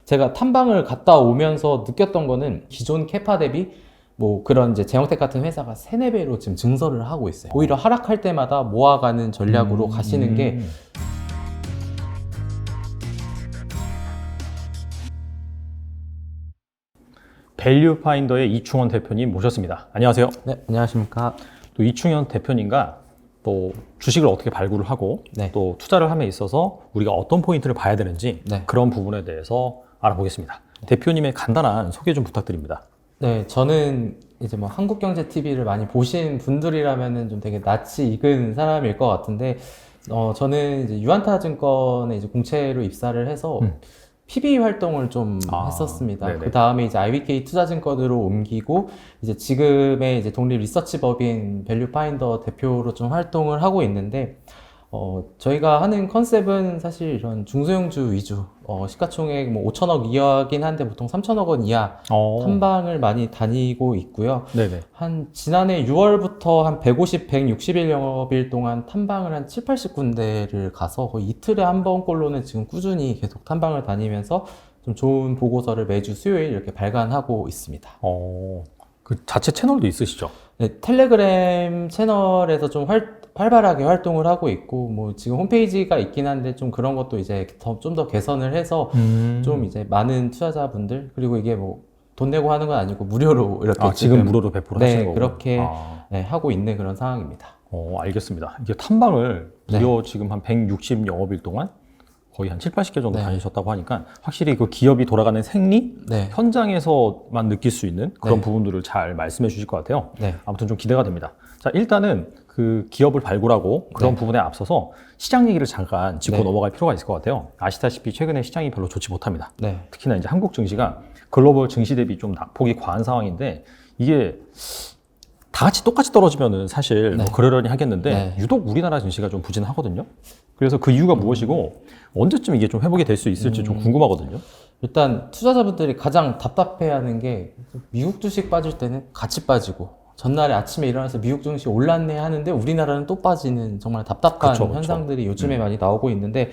제가 탐방을 갔다 오면서 느꼈던 거는 기존 캐파 대비 뭐 그런 이제 제형텍 같은 회사가 3, 4배로 지금 증설을 하고 있어요. 오히려 하락할 때마다 모아가는 전략으로 가시는 게 밸류 파인더의 이충원 대표님 모셨습니다. 안녕하세요. 네, 안녕하십니까. 또 이충원 대표님과 또 주식을 어떻게 발굴을 하고 네. 또 투자를 함에 있어서 우리가 어떤 포인트를 봐야 되는지 네. 그런 부분에 대해서 알아보겠습니다. 대표님의 간단한 소개 좀 부탁드립니다. 네, 저는 이제 뭐 한국경제TV를 많이 보신 분들이라면은 좀 되게 낯이 익은 사람일 것 같은데, 저는 이제 유안타증권에 이제 공채로 입사를 해서 PB 활동을 좀 했었습니다. 네네. 그 다음에 이제 IBK 투자증권으로 옮기고, 이제 지금의 이제 독립 리서치법인 밸류파인더 대표로 좀 활동을 하고 있는데, 저희가 하는 컨셉은 사실 이런 중소형주 위주, 시가총액 뭐 5천억 이하긴 한데 보통 3천억 원 이하 탐방을 많이 다니고 있고요. 네네. 한 지난해 6월부터 한 150, 160일 영업일 동안 탐방을 한 7, 80군데를 가서 거의 이틀에 한 번꼴로는 지금 꾸준히 계속 탐방을 다니면서 좀 좋은 보고서를 매주 수요일 이렇게 발간하고 있습니다. 그 자체 채널도 있으시죠? 네, 텔레그램 채널에서 좀 활발하게 활동을 하고 있고, 뭐 지금 홈페이지가 있긴 한데 좀 그런 것도 이제 좀 더 개선을 해서 좀 이제 많은 투자자분들, 그리고 이게 뭐 돈 내고 하는 건 아니고 무료로 이렇게 지금 무료로 배포를 하시는 거고. 그렇게 네, 하고 있는 그런 상황입니다. 알겠습니다. 이게 탐방을 네. 무려 지금 한 160 영업일 동안 거의 한 7, 80개 정도 네. 다니셨다고 하니까 확실히 그 기업이 돌아가는 생리, 네. 현장에서만 느낄 수 있는 그런 네. 부분들을 잘 말씀해 주실 것 같아요. 네. 아무튼 좀 기대가 됩니다. 자, 일단은 그 기업을 발굴하고 그런 네. 부분에 앞서서 시장 얘기를 잠깐 짚고 네. 넘어갈 필요가 있을 것 같아요. 아시다시피 최근에 시장이 별로 좋지 못합니다. 네. 특히나 이제 한국 증시가 글로벌 증시 대비 좀 낙폭이 과한 상황인데, 이게 다 같이 똑같이 떨어지면은 사실 네. 뭐 그러려니 하겠는데 네. 유독 우리나라 증시가 좀 부진하거든요. 그래서 그 이유가 무엇이고 언제쯤 이게 좀 회복이 될 수 있을지 좀 궁금하거든요. 일단 투자자분들이 가장 답답해하는 게 미국 주식 빠질 때는 같이 빠지고 전날에 아침에 일어나서 미국 증시 올랐네 하는데 우리나라는 또 빠지는 정말 답답한 그쵸. 현상들이 요즘에 많이 나오고 있는데,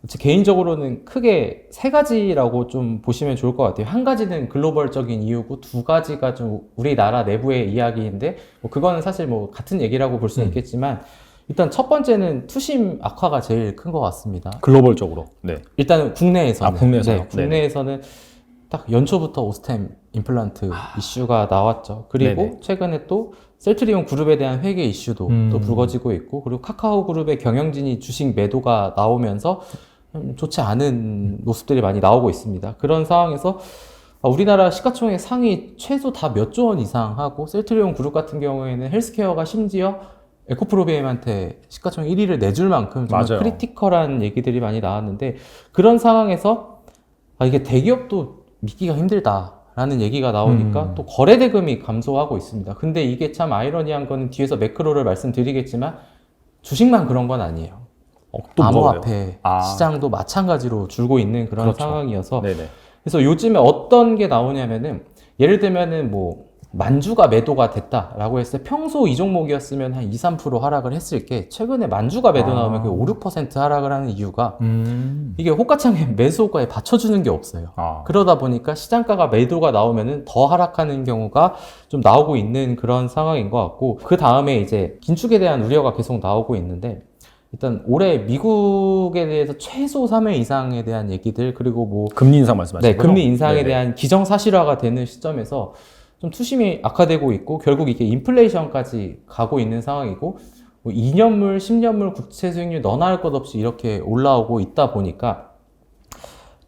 제 개인적으로는 크게 3가지라고 좀 보시면 좋을 것 같아요. 한 가지는 글로벌적인 이유고, 2가지가 좀 우리나라 내부의 이야기인데, 뭐 그거는 사실 뭐 같은 얘기라고 볼 수는 있겠지만, 일단 첫 번째는 투심 악화가 제일 큰 것 같습니다. 글로벌적으로. 네. 일단은 국내에서는. 국내에서요? 네, 국내에서는 딱 연초부터 오스템 임플란트 이슈가 나왔죠. 그리고 네네. 최근에 또 셀트리온 그룹에 대한 회계 이슈도 또 불거지고 있고, 그리고 카카오 그룹의 경영진이 주식 매도가 나오면서 좋지 않은 모습들이 많이 나오고 있습니다. 그런 상황에서 우리나라 시가총액 상위 최소 다 몇 조 원 이상 하고, 셀트리온 그룹 같은 경우에는 헬스케어가 심지어 에코프로비엠한테 시가총액 1위를 내줄 만큼 정말 맞아요. 크리티컬한 얘기들이 많이 나왔는데, 그런 상황에서 이게 대기업도 믿기가 힘들다라는 얘기가 나오니까 또 거래 대금이 감소하고 있습니다. 근데 이게 참 아이러니한 거는 뒤에서 매크로를 말씀드리겠지만 주식만 그런 건 아니에요. 또 암호화폐 뭐예요? 시장도 마찬가지로 줄고 있는 그런 그렇죠. 상황이어서, 네네. 그래서 요즘에 어떤 게 나오냐면은, 예를 들면은 뭐 만주가 매도가 됐다라고 했을 때 평소 이 종목이었으면 한 2, 3% 하락을 했을 게, 최근에 만주가 매도 나오면 5, 6% 하락을 하는 이유가 이게 호가창에 매수 호가에 받쳐주는 게 없어요. 그러다 보니까 시장가가 매도가 나오면은 더 하락하는 경우가 좀 나오고 있는 그런 상황인 것 같고, 그 다음에 이제 긴축에 대한 우려가 계속 나오고 있는데, 일단 올해 미국에 대해서 최소 3회 이상에 대한 얘기들, 그리고 뭐 금리 인상 말씀하시는 거죠? 금리 인상에 네네. 대한 기정사실화가 되는 시점에서 좀 투심이 악화되고 있고, 결국 이게 인플레이션까지 가고 있는 상황이고, 뭐 2년물, 10년물 국채 수익률 너나 할 것 없이 이렇게 올라오고 있다 보니까,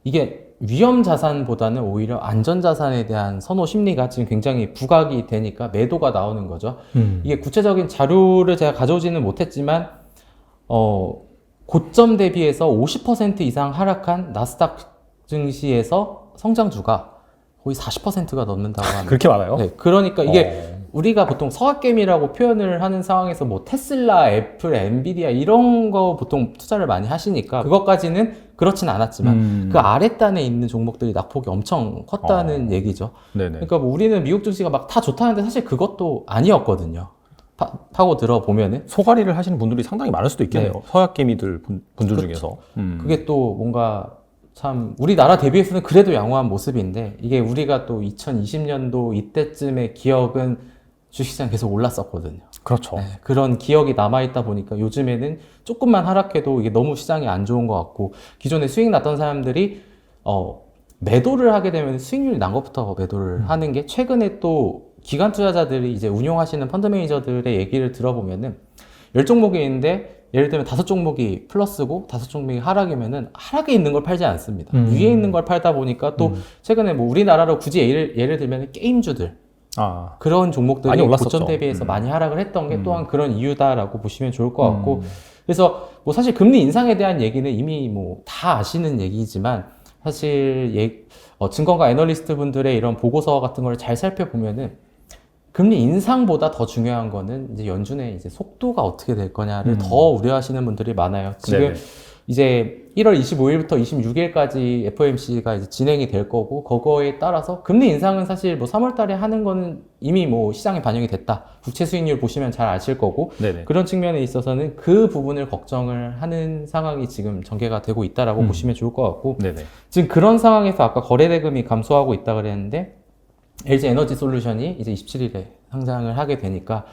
이게 위험 자산보다는 오히려 안전 자산에 대한 선호 심리가 지금 굉장히 부각이 되니까 매도가 나오는 거죠. 이게 구체적인 자료를 제가 가져오지는 못했지만, 고점 대비해서 50% 이상 하락한 나스닥 증시에서 성장주가 거의 40%가 넘는다고 합니다. 그렇게 많아요? 네, 그러니까 이게 우리가 보통 서학개미라고 표현을 하는 상황에서 뭐 테슬라, 애플, 엔비디아 이런 거 보통 투자를 많이 하시니까 그것까지는 그렇진 않았지만 그 아랫단에 있는 종목들이 낙폭이 엄청 컸다는 얘기죠. 네네. 그러니까 뭐 우리는 미국 증시가 막 다 좋다는데 사실 그것도 아니었거든요. 파고 들어보면은 소가리를 하시는 분들이 상당히 많을 수도 있겠네요. 네. 서약개미들 분들 그렇죠. 중에서. 그게 또 뭔가 참 우리나라 대비해서는 그래도 양호한 모습인데 이게 우리가 또 2020년도 이때쯤의 기억은 주식시장 계속 올랐었거든요. 그렇죠. 네, 그런 기억이 남아있다 보니까 요즘에는 조금만 하락해도 이게 너무 시장이 안 좋은 것 같고 기존에 수익 났던 사람들이 매도를 하게 되면 수익률이 난 것부터 매도를 하는 게 최근에 또 기관 투자자들이 이제 운용하시는 펀드 매니저들의 얘기를 들어보면은 10종목이 있는데 예를 들면 5종목이 플러스고 5종목이 하락이면은 하락에 있는 걸 팔지 않습니다. 위에 있는 걸 팔다 보니까 또 최근에 뭐 우리나라로 굳이 예를 들면 게임주들 그런 종목들이 많이 올랐었죠. 고점 대비해서 많이 하락을 했던 게 또한 그런 이유다라고 보시면 좋을 것 같고 그래서 뭐 사실 금리 인상에 대한 얘기는 이미 뭐 다 아시는 얘기지만 사실 증권가 애널리스트 분들의 이런 보고서 같은 걸 잘 살펴보면은 금리 인상보다 더 중요한 거는 이제 연준의 이제 속도가 어떻게 될 거냐를 더 우려하시는 분들이 많아요. 지금 네네. 이제 1월 25일부터 26일까지 FOMC가 이제 진행이 될 거고, 그거에 따라서 금리 인상은 사실 뭐 3월 달에 하는 거는 이미 뭐 시장에 반영이 됐다. 국채 수익률 보시면 잘 아실 거고, 네네. 그런 측면에 있어서는 그 부분을 걱정을 하는 상황이 지금 전개가 되고 있다라고 보시면 좋을 것 같고, 네네. 지금 그런 상황에서 아까 거래 대금이 감소하고 있다 그랬는데, LG 에너지 솔루션이 이제 27일에 상장을 하게 되니까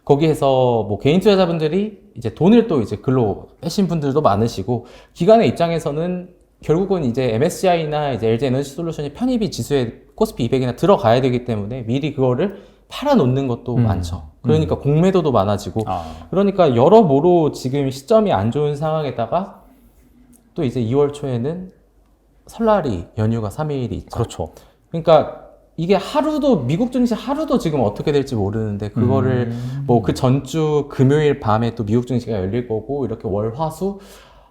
거기에서 뭐 개인 투자자분들이 이제 돈을 또 이제 글로 빼신 분들도 많으시고 기관의 입장에서는 결국은 이제 MSCI나 이제 LG 에너지 솔루션이 편입이 지수에 코스피 200이나 들어가야 되기 때문에 미리 그거를 팔아 놓는 것도 많죠. 그러니까 공매도도 많아지고 그러니까 여러모로 지금 시점이 안 좋은 상황에다가 또 이제 2월 초에는 설날이 연휴가 3일이 있죠. 그렇죠. 그러니까 이게 하루도 미국 증시 하루도 지금 어떻게 될지 모르는데 그거를 뭐 그 전주 금요일 밤에 또 미국 증시가 열릴 거고 이렇게 월 화수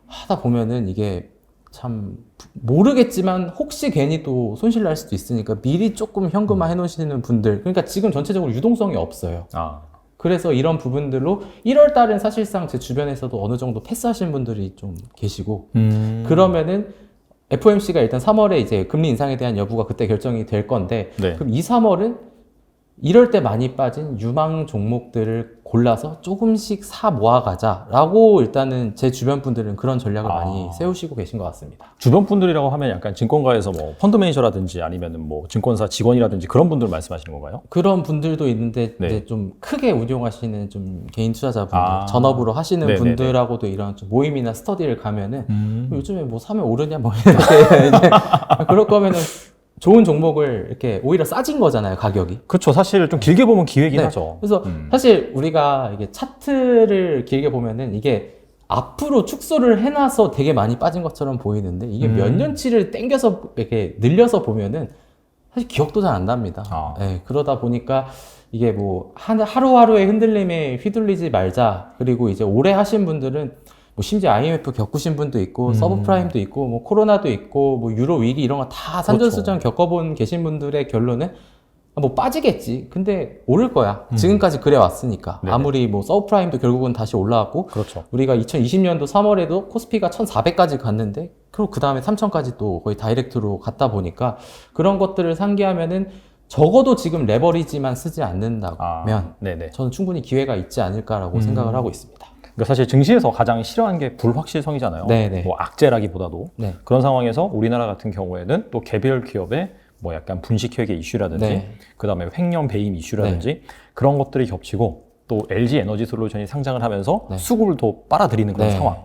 하다 보면은 이게 참 모르겠지만 혹시 괜히 또 손실 날 수도 있으니까 미리 조금 현금화 해 놓으시는 분들, 그러니까 지금 전체적으로 유동성이 없어요. 그래서 이런 부분들로 1월 달은 사실상 제 주변에서도 어느 정도 패스하신 분들이 좀 계시고 그러면은 FOMC가 일단 3월에 이제 금리 인상에 대한 여부가 그때 결정이 될 건데, 네. 그럼 2, 3월은 이럴 때 많이 빠진 유망 종목들을 골라서 조금씩 사 모아가자라고 일단은 제 주변 분들은 그런 전략을 많이 세우시고 계신 것 같습니다. 주변 분들이라고 하면 약간 증권가에서 뭐 펀드 매니저라든지 아니면은 뭐 증권사 직원이라든지 그런 분들 말씀하시는 건가요? 그런 분들도 있는데 네. 이제 좀 크게 운용하시는 좀 개인 투자자분들, 전업으로 하시는 네네네. 분들하고도 이런 좀 모임이나 스터디를 가면은 요즘에 뭐 사면 오르냐 뭐 이렇게 이제 그럴 거면은 좋은 종목을 이렇게 오히려 싸진 거잖아요, 가격이. 그렇죠. 사실 좀 길게 보면 기회긴 네. 하죠. 그래서 사실 우리가 이게 차트를 길게 보면은 이게 앞으로 축소를 해놔서 되게 많이 빠진 것처럼 보이는데 이게 몇 년치를 땡겨서 이렇게 늘려서 보면은 사실 기억도 잘 안 납니다. 네, 그러다 보니까 이게 뭐 하루하루의 흔들림에 휘둘리지 말자. 그리고 이제 오래 하신 분들은 뭐 심지어 IMF 겪으신 분도 있고 서브프라임도 있고 뭐 코로나도 있고 뭐 유로 위기 이런 거 다 산전수전 겪어본 계신 분들의 결론은 뭐 빠지겠지. 근데 오를 거야. 지금까지 그래 왔으니까. 네네. 아무리 뭐 서브프라임도 결국은 다시 올라왔고 그렇죠. 우리가 2020년도 3월에도 코스피가 1,400까지 갔는데 그리고 그 다음에 3,000까지 또 거의 다이렉트로 갔다 보니까 그런 것들을 상기하면은 적어도 지금 레버리지만 쓰지 않는다면 네네. 저는 충분히 기회가 있지 않을까라고 생각을 하고 있습니다. 그러니까 사실 증시에서 가장 싫어하는 게 불확실성이잖아요. 네네. 뭐 악재라기보다도 네. 그런 상황에서 우리나라 같은 경우에는 또 개별 기업의 뭐 약간 분식회계 이슈라든지 네. 그다음에 횡령 배임 이슈라든지 그런 것들이 겹치고 또 LG 에너지 솔루션이 상장을 하면서 수급을 더 빨아들이는 그런 상황.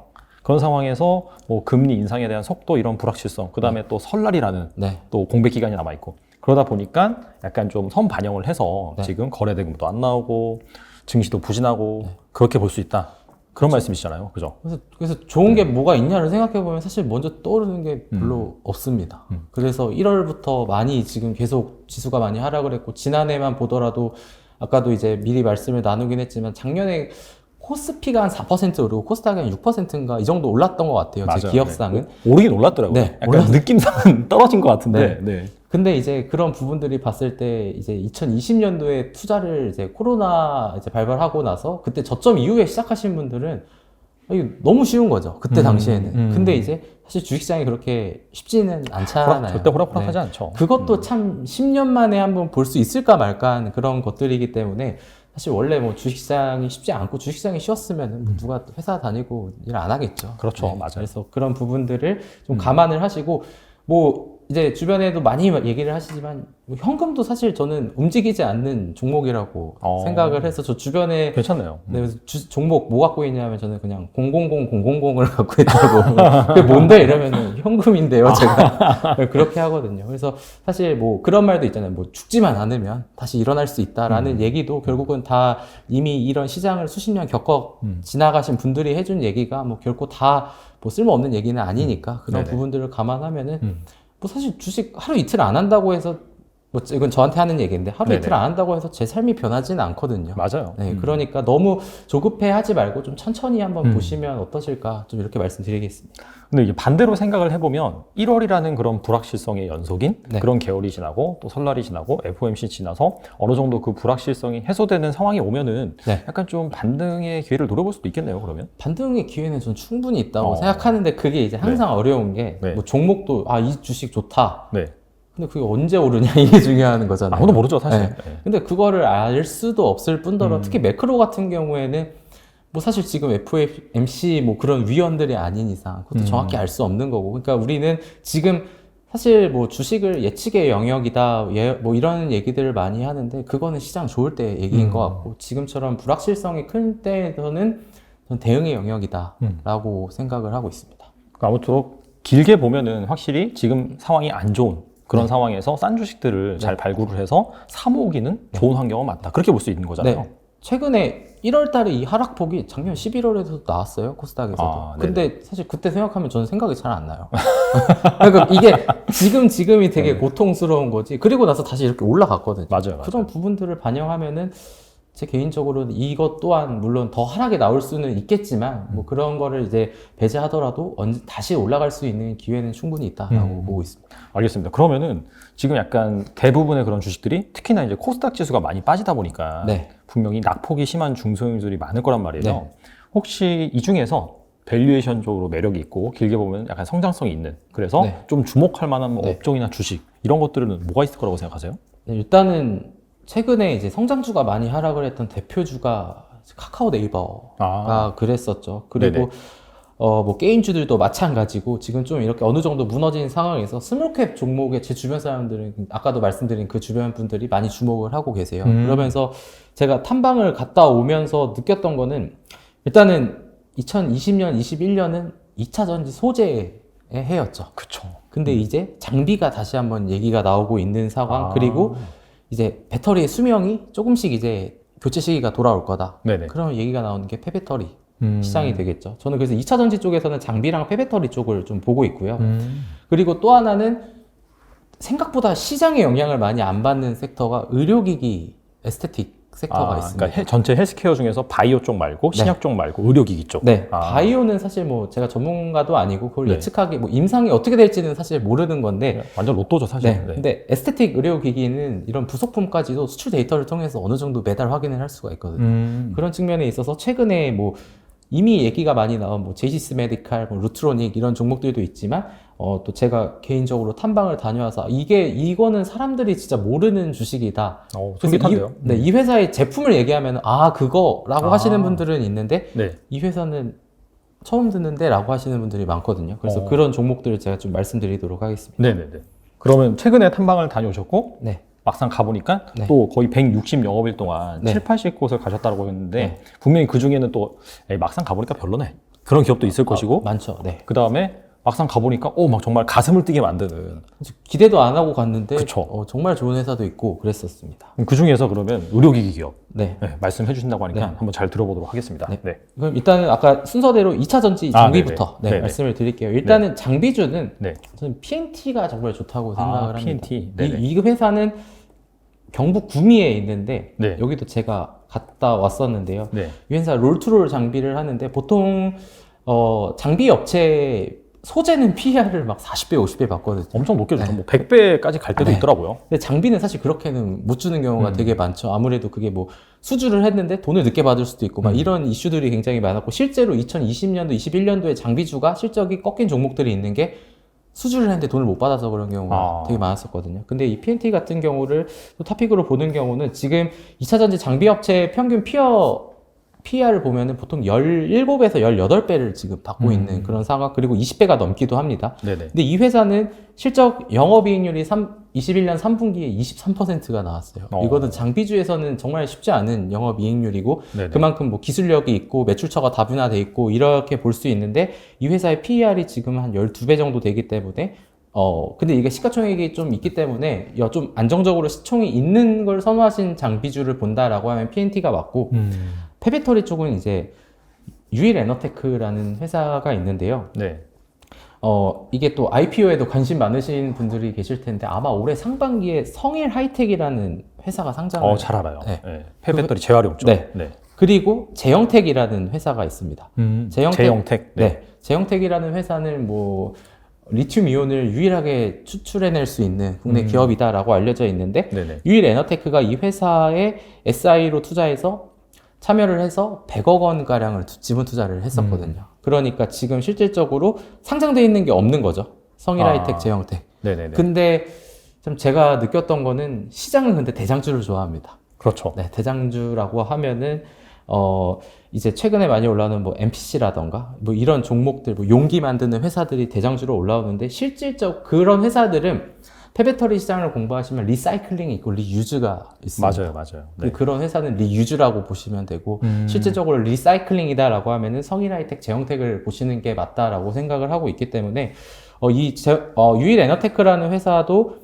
그런 상황에서 뭐 금리 인상에 대한 속도 이런 불확실성, 그다음에 또 설날이라는 또 공백 기간이 남아 있고 그러다 보니까 약간 좀 선반영을 해서 지금 거래 대금도 안 나오고 증시도 부진하고 그렇게 볼 수 있다. 그런 말씀이시잖아요. 그죠? 그래서 좋은 게 뭐가 있냐를 생각해보면 사실 먼저 떠오르는 게 별로 없습니다. 그래서 1월부터 많이 지금 계속 지수가 많이 하락을 했고, 지난해만 보더라도 아까도 이제 미리 말씀을 나누긴 했지만 작년에 코스피가 한 4% 오르고 코스닥이 한 6%인가 이 정도 올랐던 것 같아요. 제 기억상은. 오르긴 올랐더라고요. 네, 약간 느낌상은 떨어진 것 같은데. 네. 근데 이제 그런 부분들이 봤을 때 이제 2020년도에 투자를 이제 코로나 이제 발발하고 나서 그때 저점 이후에 시작하신 분들은 이게 너무 쉬운 거죠. 그때 당시에는. 근데 이제 사실 주식시장이 그렇게 쉽지는 않잖아요. 절대 호락호락하지 않죠. 그것도 참 10년 만에 한번 볼 수 있을까 말까 하는 그런 것들이기 때문에 사실 원래 뭐 주식시장이 쉽지 않고 주식시장이 쉬웠으면 뭐 누가 회사 다니고 일 안 하겠죠. 그렇죠. 네, 맞아요. 그래서 그런 부분들을 좀 감안을 하시고 뭐 이제 주변에도 많이 얘기를 하시지만 뭐 현금도 사실 저는 움직이지 않는 종목이라고 생각을 해서 저 주변에 괜찮네요. 네, 그래서 종목 뭐 갖고 있냐면 저는 그냥 000000을 갖고 있다고 그게 뭔데 이러면은 현금인데요 제가 그렇게 하거든요. 그래서 사실 뭐 그런 말도 있잖아요. 뭐 죽지만 않으면 다시 일어날 수 있다라는 얘기도 결국은 다 이미 이런 시장을 수십 년 겪어 지나가신 분들이 해준 얘기가 뭐 결코 다 뭐 쓸모없는 얘기는 아니니까 그런 네네. 부분들을 감안하면은 뭐 사실 주식 하루 이틀 안 한다고 해서 뭐 이건 저한테 하는 얘기인데 하루 네네. 이틀 안 한다고 해서 제 삶이 변하지는 않거든요. 맞아요. 네, 그러니까 너무 조급해 하지 말고 좀 천천히 한번 보시면 어떠실까 좀 이렇게 말씀드리겠습니다. 근데 이게 반대로 생각을 해보면 1월이라는 그런 불확실성의 연속인 네. 그런 개월이 지나고 또 설날이 지나고 FOMC 지나서 어느 정도 그 불확실성이 해소되는 상황이 오면은 네. 약간 좀 반등의 기회를 노려볼 수도 있겠네요, 그러면. 반등의 기회는 저는 충분히 있다고 생각하는데 그게 이제 항상 어려운 게 네. 뭐 종목도 아, 이 주식 좋다. 네. 근데 그게 언제 오르냐 이게 중요한 거잖아요. 아무도 모르죠, 사실. 네. 네. 근데 그거를 알 수도 없을 뿐더러 특히 매크로 같은 경우에는 뭐 사실 지금 FOMC 뭐 그런 위원들이 아닌 이상 그것도 정확히 알 수 없는 거고 그러니까 우리는 지금 사실 뭐 주식을 예측의 영역이다 뭐 이런 얘기들을 많이 하는데 그거는 시장 좋을 때 얘기인 것 같고 지금처럼 불확실성이 큰 때에서는 전 대응의 영역이다라고 생각을 하고 있습니다. 그러니까 아무쪼록 길게 보면은 확실히 지금 상황이 안 좋은 그런 상황에서 싼 주식들을 잘 발굴을 해서 사 모으기는 좋은 환경은 맞다. 그렇게 볼 수 있는 거잖아요. 네. 최근에 1월 달에 이 하락폭이 작년 11월에도 나왔어요. 코스닥에서도. 아, 네네. 근데 사실 그때 생각하면 저는 생각이 잘 안 나요. 그러니까 이게 지금이 되게 고통스러운 거지. 그리고 나서 다시 이렇게 올라갔거든요. 맞아요. 그런 부분들을 반영하면은 제 개인적으로는 이것 또한 물론 더 하락에 나올 수는 있겠지만 뭐 그런 거를 이제 배제하더라도 다시 올라갈 수 있는 기회는 충분히 있다라고 보고 있습니다. 알겠습니다. 그러면은 지금 약간 대부분의 그런 주식들이 특히나 이제 코스닥 지수가 많이 빠지다 보니까 네. 분명히 낙폭이 심한 중소형주들이 많을 거란 말이에요. 네. 혹시 이 중에서 밸류에이션적으로 매력이 있고 길게 보면 약간 성장성이 있는 그래서 네. 좀 주목할 만한 뭐 네. 업종이나 주식 이런 것들은 뭐가 있을 거라고 생각하세요? 네, 일단은 최근에 이제 성장주가 많이 하락을 했던 대표주가 카카오 네이버가 그랬었죠. 그리고 네네. 뭐 게임주들도 마찬가지고 지금 좀 이렇게 어느 정도 무너진 상황에서 스몰캡 종목에 제 주변 사람들은 아까도 말씀드린 그 주변 분들이 많이 주목을 하고 계세요. 그러면서 제가 탐방을 갔다 오면서 느꼈던 거는 일단은 2020년, 21년은 2차 전지 소재의 해였죠. 그쵸. 근데 이제 장비가 다시 한번 얘기가 나오고 있는 상황 그리고 이제 배터리의 수명이 조금씩 이제 교체 시기가 돌아올 거다. 네네. 그런 얘기가 나오는 게 폐배터리 시장이 되겠죠. 저는 그래서 2차 전지 쪽에서는 장비랑 폐배터리 쪽을 좀 보고 있고요. 그리고 또 하나는 생각보다 시장의 영향을 많이 안 받는 섹터가 의료기기, 에스테틱 섹터가 있습니다. 그러니까 전체 헬스케어 중에서 바이오 쪽 말고 신약 쪽 말고 의료기기 쪽. 네, 바이오는 사실 뭐 제가 전문가도 아니고 그걸 네. 예측하기 뭐 임상이 어떻게 될지는 사실 모르는 건데 완전 로또죠 사실. 네. 근데 에스테틱 의료기기는 이런 부속품까지도 수출 데이터를 통해서 어느 정도 매달 확인을 할 수가 있거든요. 그런 측면에 있어서 최근에 뭐 이미 얘기가 많이 나온 뭐 제이시스 메디칼, 뭐 루트로닉 이런 종목들도 있지만 또 제가 개인적으로 탐방을 다녀와서 이거는 사람들이 진짜 모르는 주식이다. 솔깃한데요. 이 회사의 제품을 얘기하면 그거라고 하시는 분들은 있는데 네. 이 회사는 처음 듣는데 라고 하시는 분들이 많거든요. 그래서 그런 종목들을 제가 좀 말씀드리도록 하겠습니다. 네네네. 그러면 최근에 탐방을 다녀오셨고 네. 막상 가보니까 네. 또 거의 160 영업일 동안 네. 7, 80곳을 가셨다고 했는데 네. 분명히 그 중에는 또 막상 가보니까 별로네. 그런 기업도 있을 것이고 많죠. 네. 그 다음에 막상 가보니까 막 정말 가슴을 뛰게 만드는 기대도 안 하고 갔는데 그쵸. 정말 좋은 회사도 있고 그랬었습니다. 그 중에서 그러면 의료기기 기업 네. 말씀해 주신다고 하니까 네. 한번 잘 들어보도록 하겠습니다. 네. 네. 그럼 일단은 아까 순서대로 2차 전지 장비부터 네네. 네네. 말씀을 드릴게요. 일단은 장비주는 네. 저는 PNT가 정말 좋다고 생각을 PNT. 합니다. 네네. 이 회사는 경북 구미에 있는데 네. 여기도 제가 갔다 왔었는데요. 네. 이 회사 롤투롤 장비를 하는데 보통 장비 업체 소재는 PER을 막 40배, 50배 받거든요. 엄청 높게 주죠. 뭐 100배까지 갈 때도 네. 있더라고요. 근데 장비는 사실 그렇게는 못 주는 경우가 되게 많죠. 아무래도 그게 뭐 수주를 했는데 돈을 늦게 받을 수도 있고 막 이런 이슈들이 굉장히 많았고 실제로 2020년도, 21년도에 장비주가 실적이 꺾인 종목들이 있는 게 수주를 했는데 돈을 못 받아서 그런 경우가 되게 많았었거든요. 근데 이 PNT 같은 경우를 또 토픽으로 보는 경우는 지금 2차 전지 장비 업체 평균 PER을 보면은 보통 17에서 18배를 지금 받고 있는 그런 상황, 그리고 20배가 넘기도 합니다. 네네. 근데 이 회사는 실적 영업이익률이 21년 3분기에 23%가 나왔어요. 이거는 장비주에서는 정말 쉽지 않은 영업이익률이고, 네네. 그만큼 뭐 기술력이 있고 매출처가 다분화돼 있고 이렇게 볼 수 있는데, 이 회사의 PER이 지금 한 12배 정도 되기 때문에 근데 이게 시가총액이 좀 있기 때문에 좀 안정적으로 시총이 있는 걸 선호하신 장비주를 본다라고 하면 PNT가 맞고, 폐배터리 쪽은 이제 유일에너테크라는 회사가 있는데요. 네. 이게 또 IPO에도 관심 많으신 분들이 계실 텐데, 아마 올해 상반기에 성일 하이텍이라는 회사가 상장을. 잘 알아요. 네. 네. 폐배터리 재활용 쪽. 네. 네. 그리고 제영텍이라는 회사가 있습니다. 제영텍. 네. 제영텍이라는 회사는 뭐 리튬 이온을 유일하게 추출해낼 수 있는 국내 기업이다라고 알려져 있는데, 네네. 유일에너테크가 이 회사에 SI로 투자해서 참여를 해서 100억 원 가량을 지분 투자를 했었거든요. 그러니까 지금 실질적으로 상장돼 있는 게 없는 거죠. 성일하이텍, 제영텍. 네네네. 근데 좀 제가 느꼈던 거는, 시장은 근데 대장주를 좋아합니다. 그렇죠. 네, 대장주라고 하면은 이제 최근에 많이 올라오는 뭐 MPC라던가 뭐 이런 종목들, 뭐 용기 만드는 회사들이 대장주로 올라오는데, 실질적 그런 회사들은 폐배터리 시장을 공부하시면 리사이클링이 있고 리유즈가 있습니다. 맞아요. 네. 그런 회사는 리유즈라고 보시면 되고, 실질적으로 리사이클링이다라고 하면은 성일하이텍, 제영텍을 보시는 게 맞다라고 생각을 하고 있기 때문에, 유일에너테크라는 회사도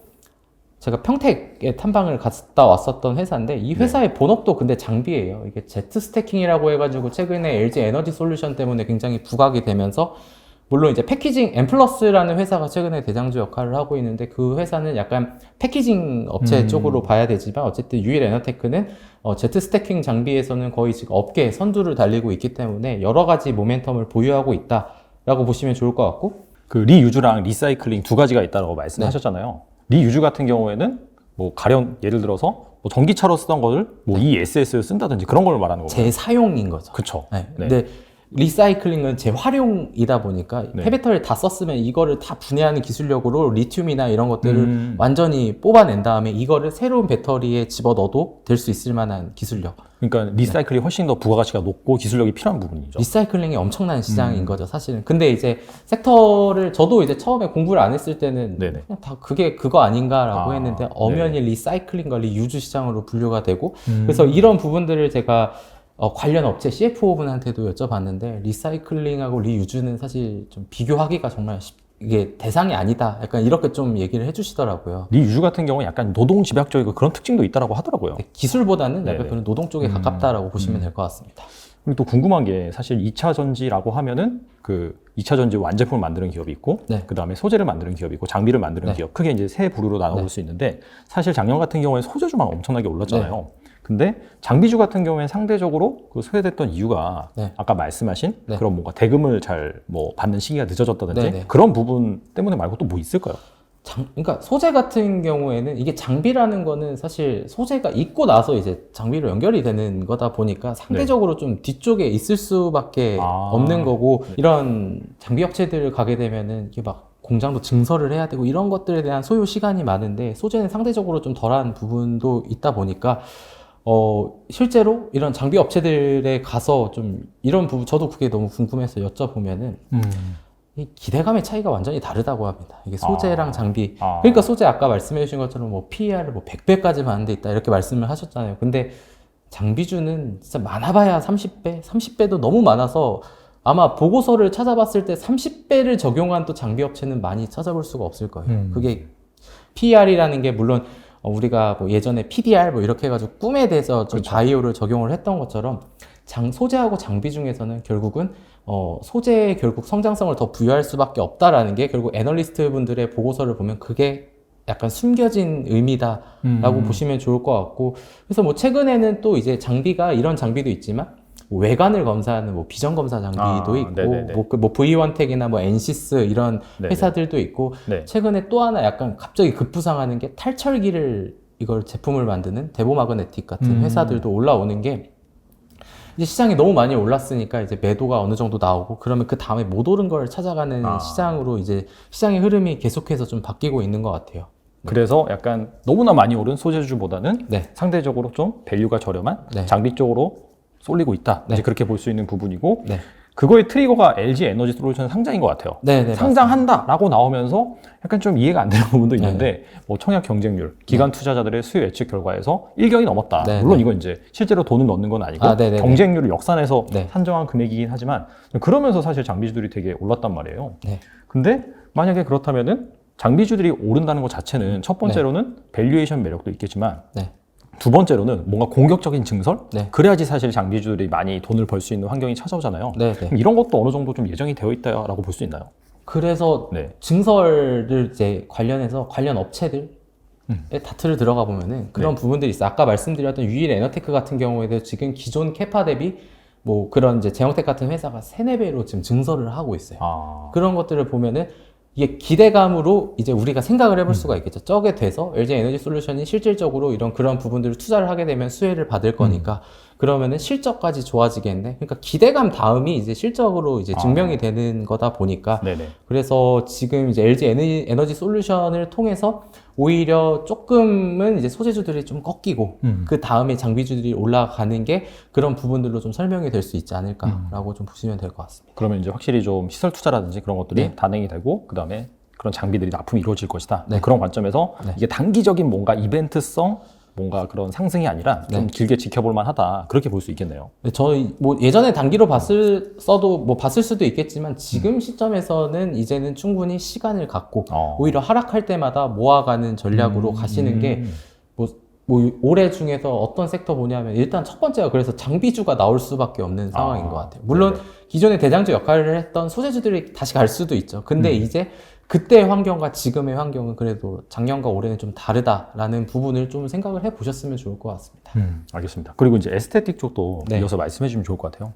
제가 평택에 탐방을 갔다 왔었던 회사인데, 이 회사의 본업도 근데 장비예요. 이게 제트 스태킹이라고 해가지고 최근에 LG 에너지 솔루션 때문에 굉장히 부각이 되면서, 물론 이제 패키징, 엠플러스라는 회사가 최근에 대장주 역할을 하고 있는데, 그 회사는 약간 패키징 업체 쪽으로 봐야 되지만, 어쨌든 유일에너테크는 제트 스태킹 장비에서는 거의 지금 업계 선두를 달리고 있기 때문에 여러 가지 모멘텀을 보유하고 있다라고 보시면 좋을 것 같고, 그 리유즈랑 리사이클링 두 가지가 있다고 말씀하셨잖아요. 리유즈 같은 경우에는 뭐 가령 예를 들어서 뭐 전기차로 쓰던 거를 뭐 ESS를 쓴다든지 그런 걸 말하는 거고요. 재사용인 거죠. 그쵸. 네. 근데 리사이클링은 재활용이다 보니까 폐배터리를 다 썼으면 이거를 다 분해하는 기술력으로 리튬이나 이런 것들을 완전히 뽑아낸 다음에 이거를 새로운 배터리에 집어넣어도 될 수 있을 만한 기술력. 그러니까 리사이클이 훨씬 더 부가가치가 높고 기술력이 필요한 부분이죠. 리사이클링이 엄청난 시장인 거죠, 사실은. 근데 이제 섹터를, 저도 이제 처음에 공부를 안 했을 때는 그냥 다 그거 아닌가라고 했는데, 엄연히 리사이클링과 리유즈 시장으로 분류가 되고, 그래서 이런 부분들을 제가 관련 업체 CFO분한테도 여쭤봤는데, 리사이클링하고 리유즈는 사실 좀 비교하기가 정말 이게 대상이 아니다, 약간 이렇게 좀 얘기를 해주시더라고요. 리유즈 같은 경우는 약간 노동 집약적이고 그런 특징도 있다라고 하더라고요. 기술보다는 약간 그런 노동 쪽에 가깝다라고 보시면 될 것 같습니다. 그리고 또 궁금한 게, 사실 2차 전지라고 하면은 그 2차 전지 완제품을 만드는 기업이 있고, 그 다음에 소재를 만드는 기업이 있고, 장비를 만드는 기업, 크게 이제 세 부류로 나눠볼 수 있는데, 사실 작년 같은 경우에 소재주만 엄청나게 올랐잖아요. 근데 장비주 같은 경우에는 상대적으로 그 소외됐던 이유가 아까 말씀하신 그런 뭔가 대금을 잘 뭐 받는 시기가 늦어졌다든지 그런 부분 때문에 말고 또 뭐 있을까요? 그러니까 소재 같은 경우에는, 이게 장비라는 거는 사실 소재가 있고 나서 이제 장비로 연결이 되는 거다 보니까 상대적으로 좀 뒤쪽에 있을 수밖에 없는 거고, 이런 장비 업체들을 가게 되면은 이게 막 공장도 증설을 해야 되고 이런 것들에 대한 소요 시간이 많은데, 소재는 상대적으로 좀 덜한 부분도 있다 보니까 실제로 이런 장비 업체들에 가서 좀 이런 부분, 저도 그게 너무 궁금해서 여쭤보면은 이 기대감의 차이가 완전히 다르다고 합니다. 이게 소재랑 장비. 그러니까 소재 아까 말씀해 주신 것처럼 뭐 PER을 뭐 100배까지 받는 데 있다 이렇게 말씀을 하셨잖아요. 근데 장비주는 진짜 많아봐야 30배? 30배도 너무 많아서, 아마 보고서를 찾아봤을 때 30배를 적용한 또 장비 업체는 많이 찾아볼 수가 없을 거예요. 그게 PER이라는 게, 물론 우리가 뭐 예전에 PDR 뭐 이렇게 해가지고 꿈에 대해서 좀 바이오를 적용을 했던 것처럼, 소재하고 장비 중에서는 결국은 소재에 결국 성장성을 더 부여할 수밖에 없다라는 게, 결국 애널리스트 분들의 보고서를 보면 그게 약간 숨겨진 의미다라고 보시면 좋을 것 같고, 그래서 뭐 최근에는 또 이제 장비가, 이런 장비도 있지만 외관을 검사하는 뭐 비전 검사 장비도 있고, 뭐 V1텍이나 뭐 엔시스 이런 회사들도 있고, 최근에 또 하나 약간 갑자기 급부상하는 게, 탈철기를 이걸 제품을 만드는 데보마그네틱 같은 회사들도 올라오는 게, 이제 시장이 너무 많이 올랐으니까 이제 매도가 어느 정도 나오고 그러면 그 다음에 못 오른 걸 찾아가는 시장으로 이제 시장의 흐름이 계속해서 좀 바뀌고 있는 것 같아요. 그래서 약간 너무나 많이 오른 소재주보다는 네. 상대적으로 좀 밸류가 저렴한 네. 장비 쪽으로 쏠리고 있다. 네. 이제 그렇게 볼 수 있는 부분이고 네. 그거의 트리거가 LG 에너지 솔루션 상장인 것 같아요. 네, 네, 상장한다라고 나오면서 약간 좀 이해가 안 되는 부분도 있는데 뭐 청약 경쟁률, 기관 투자자들의 수요 예측 결과에서 1경이 넘었다. 네, 물론 네. 이건 이제 실제로 돈을 넣는 건 아니고 네, 네, 경쟁률을 역산해서 네. 산정한 금액이긴 하지만 그러면서 사실 장비주들이 되게 올랐단 말이에요. 네. 근데 만약에 그렇다면은 장비주들이 오른다는 것 자체는 첫 번째로는 밸류에이션 매력도 있겠지만 네. 두 번째로는 뭔가 공격적인 증설? 네. 그래야지 사실 장비주들이 많이 돈을 벌 수 있는 환경이 찾아오잖아요. 네, 네. 그럼 이런 것도 어느 정도 좀 예정이 되어 있다라고 볼 수 있나요? 그래서 네. 증설을 이제 관련해서 관련 업체들의 다트를 들어가 보면은 그런 네. 부분들이 있어요. 아까 말씀드렸던 유일 에너테크 같은 경우에도 지금 기존 캐파 대비 뭐 그런 이제 제형텍 같은 회사가 3-4배로 지금 증설을 하고 있어요. 그런 것들을 보면은 이게 기대감으로 이제 우리가 생각을 해볼 수가 있겠죠. 저게 돼서 LG 에너지 솔루션이 실질적으로 이런 그런 부분들을 투자를 하게 되면 수혜를 받을 거니까 그러면은 실적까지 좋아지겠네. 그러니까 기대감 다음이 이제 실적으로 이제 증명이 되는 거다 보니까 네네. 그래서 지금 이제 LG 에너지 솔루션을 통해서 오히려 조금은 이제 소재주들이 좀 꺾이고 그 다음에 장비주들이 올라가는 게 그런 부분들로 좀 설명이 될 수 있지 않을까라고 좀 보시면 될 것 같습니다. 그러면 이제 확실히 좀 시설 투자라든지 그런 것들이 네. 단행이 되고 그 다음에 그런 장비들이 납품이 이루어질 것이다. 네. 그런 관점에서 네. 이게 단기적인 뭔가 이벤트성 뭔가 그런 상승이 아니라 좀 네. 길게 지켜볼 만하다. 그렇게 볼 수 있겠네요. 저희 뭐 예전에 단기로 봤을 수도 있겠지만 지금 시점에서는 이제는 충분히 시간을 갖고 오히려 하락할 때마다 모아가는 전략으로 가시는 게 뭐 올해 중에서 어떤 섹터 보냐면 일단 첫 번째가 그래서 장비주가 나올 수밖에 없는 상황인 것 같아요. 물론 네네. 기존에 대장주 역할을 했던 소재주들이 다시 갈 수도 있죠. 근데 이제 그때의 환경과 지금의 환경은 그래도 작년과 올해는 좀 다르다라는 부분을 좀 생각을 해 보셨으면 좋을 것 같습니다. 알겠습니다. 그리고 이제 에스테틱 쪽도 네. 이어서 말씀해 주면 좋을 것 같아요.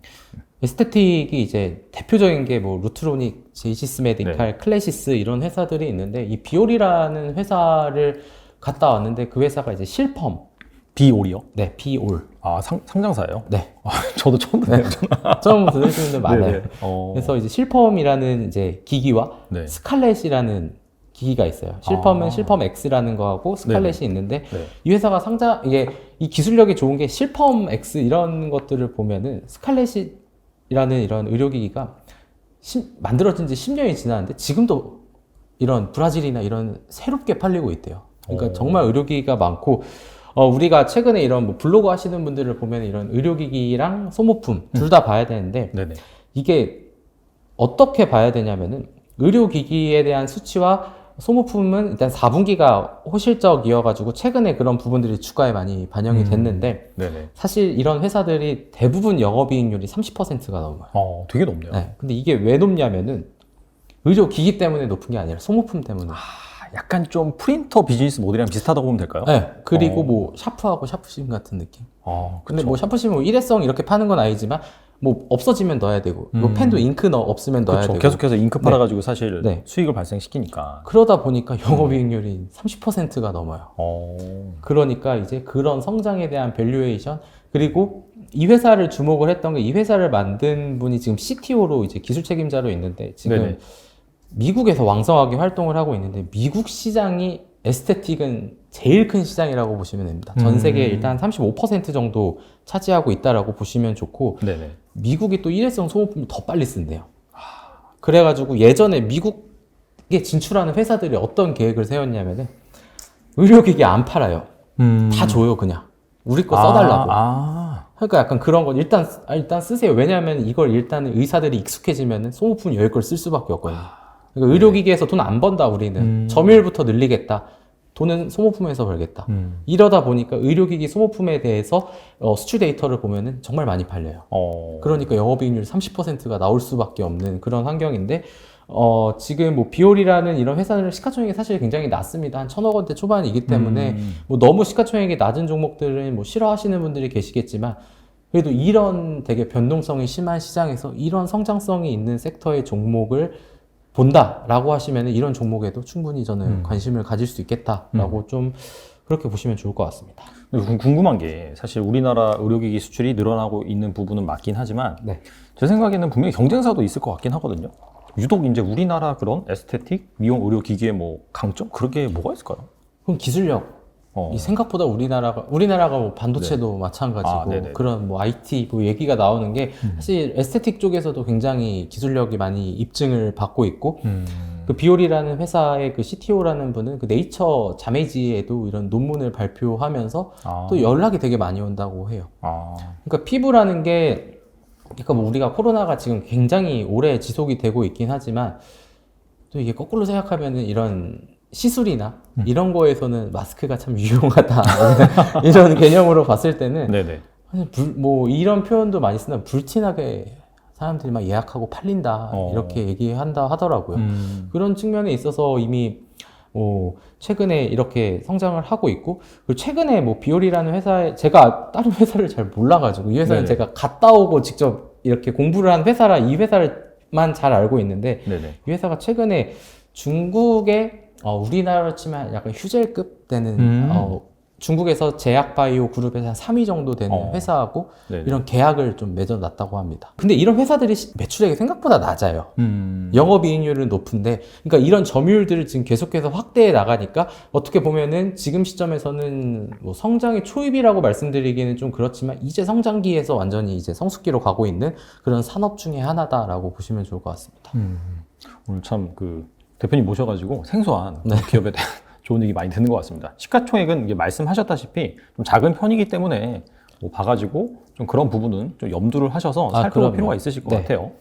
에스테틱이 이제 대표적인 게 뭐 루트로닉, 제이시스 메디칼, 네. 클래시스 이런 회사들이 있는데 이 비올이라는 회사를 갔다 왔는데 그 회사가 이제 실펌, 비올이요? 네, 비올, 상장사예요? 네, 저도 처음 듣네요. 처음 들으시는 분들 많아요. 네네. 그래서 이제 실펌이라는 이제 기기와 네. 스칼렛이라는 기기가 있어요. 실펌은 실펌 X라는 거하고 스칼렛이 있는데 네. 이 회사가 이게 이 기술력이 좋은 게 실펌 X 이런 것들을 보면은 스칼렛이라는 이런 의료기기가 만들어진 지 10년이 지났는데 지금도 이런 브라질이나 이런 새롭게 팔리고 있대요. 그러니까 정말 의료기기가 많고 우리가 최근에 이런 뭐 블로그 하시는 분들을 보면 이런 의료기기랑 소모품 둘 다 봐야 되는데 네네. 이게 어떻게 봐야 되냐면은 의료기기에 대한 수치와 소모품은 일단 4분기가 호실적이어가지고 최근에 그런 부분들이 주가에 많이 반영이 됐는데 네네. 사실 이런 회사들이 대부분 영업이익률이 30%가 넘어요. 되게 높네요. 네. 근데 이게 왜 높냐면은 의료기기 때문에 높은 게 아니라 소모품 때문에. 약간 좀 프린터 비즈니스 모델이랑 비슷하다고 보면 될까요? 네. 그리고 뭐 샤프하고 샤프심 같은 느낌. 근데 그쵸. 뭐 샤프심은 뭐 일회성 이렇게 파는 건 아니지만 뭐 없어지면 넣어야 되고 뭐 펜도 잉크 없으면 넣어야 그쵸. 되고 계속해서 잉크 팔아가지고 사실 네. 수익을 발생시키니까. 그러다 보니까 영업이익률이 30%가 넘어요. 그러니까 이제 그런 성장에 대한 밸류에이션 그리고 이 회사를 주목을 했던 게 이 회사를 만든 분이 지금 CTO로 이제 기술 책임자로 있는데 지금 네네. 미국에서 왕성하게 활동을 하고 있는데 미국 시장이 에스테틱은 제일 큰 시장이라고 보시면 됩니다. 전 세계에 일단 35% 정도 차지하고 있다라고 보시면 좋고 네네. 미국이 또 일회성 소모품을 더 빨리 쓴대요. 그래가지고 예전에 미국에 진출하는 회사들이 어떤 계획을 세웠냐면은 의료기기 안 팔아요. 다 줘요 그냥. 우리 거 써달라고. 그러니까 약간 그런 건 일단 쓰세요. 왜냐하면 이걸 일단 의사들이 익숙해지면 소모품 10걸 쓸 수밖에 없거든요. 그러니까 의료기기에서 돈 안 번다 우리는. 점유율부터 늘리겠다. 돈은 소모품에서 벌겠다. 이러다 보니까 의료기기 소모품에 대해서 수출 데이터를 보면은 정말 많이 팔려요. 그러니까 영업이익률 30%가 나올 수밖에 없는 그런 환경인데 지금 뭐 비올이라는 이런 회사는 시가총액이 사실 굉장히 낮습니다. 한 1,000억 원대 초반이기 때문에 뭐 너무 시가총액이 낮은 종목들은 뭐 싫어하시는 분들이 계시겠지만 그래도 이런 되게 변동성이 심한 시장에서 이런 성장성이 있는 섹터의 종목을 본다라고 하시면 이런 종목에도 충분히 저는 관심을 가질 수 있겠다라고 좀 그렇게 보시면 좋을 것 같습니다. 궁금한 게 사실 우리나라 의료기기 수출이 늘어나고 있는 부분은 맞긴 하지만 네. 제 생각에는 분명히 경쟁사도 있을 것 같긴 하거든요. 유독 이제 우리나라 그런 에스테틱, 미용 의료기기의 뭐 강점? 그런 게 뭐가 있을까요? 그럼 기술력. 이 생각보다 우리나라가 뭐 반도체도 마찬가지고 그런 뭐 IT 뭐 얘기가 나오는 게 사실 에스테틱 쪽에서도 굉장히 기술력이 많이 입증을 받고 있고 그 비올이라는 회사의 그 CTO라는 분은 그 네이처 자매지에도 이런 논문을 발표하면서 또 연락이 되게 많이 온다고 해요. 그러니까 피부라는 게 그러니까 뭐 우리가 코로나가 지금 굉장히 오래 지속이 되고 있긴 하지만 또 이게 거꾸로 생각하면은 이런 시술이나 이런 거에서는 마스크가 참 유용하다 이런 개념으로 봤을 때는 네네. 뭐 이런 표현도 많이 쓰는 불티나게 사람들이 막 예약하고 팔린다 이렇게 얘기한다 하더라고요. 그런 측면에 있어서 이미 최근에 이렇게 성장을 하고 있고 그리고 최근에 뭐 비올이라는 회사에 제가 다른 회사를 잘 몰라가지고 이 회사는 네네. 제가 갔다 오고 직접 이렇게 공부를 한 회사라 이 회사만 잘 알고 있는데 네네. 이 회사가 최근에 중국에 우리나라로 치면 약간 휴젤급 되는 중국에서 제약바이오 그룹에서 한 3위 정도 되는 회사하고 네네. 이런 계약을 좀 맺어놨다고 합니다. 근데 이런 회사들이 매출액이 생각보다 낮아요. 영업이익률은 높은데, 그러니까 이런 점유율들을 지금 계속해서 확대해 나가니까 어떻게 보면은 지금 시점에서는 뭐 성장의 초입이라고 말씀드리기는 좀 그렇지만 이제 성장기에서 완전히 이제 성숙기로 가고 있는 그런 산업 중에 하나다라고 보시면 좋을 것 같습니다. 오늘 참 그 대표님 모셔가지고 생소한 기업에 대한 좋은 얘기 많이 듣는 것 같습니다. 시가총액은 이게 말씀하셨다시피 좀 작은 편이기 때문에 뭐 봐가지고 좀 그런 부분은 좀 염두를 하셔서 살펴볼 그럼요. 필요가 있으실 것 네. 같아요.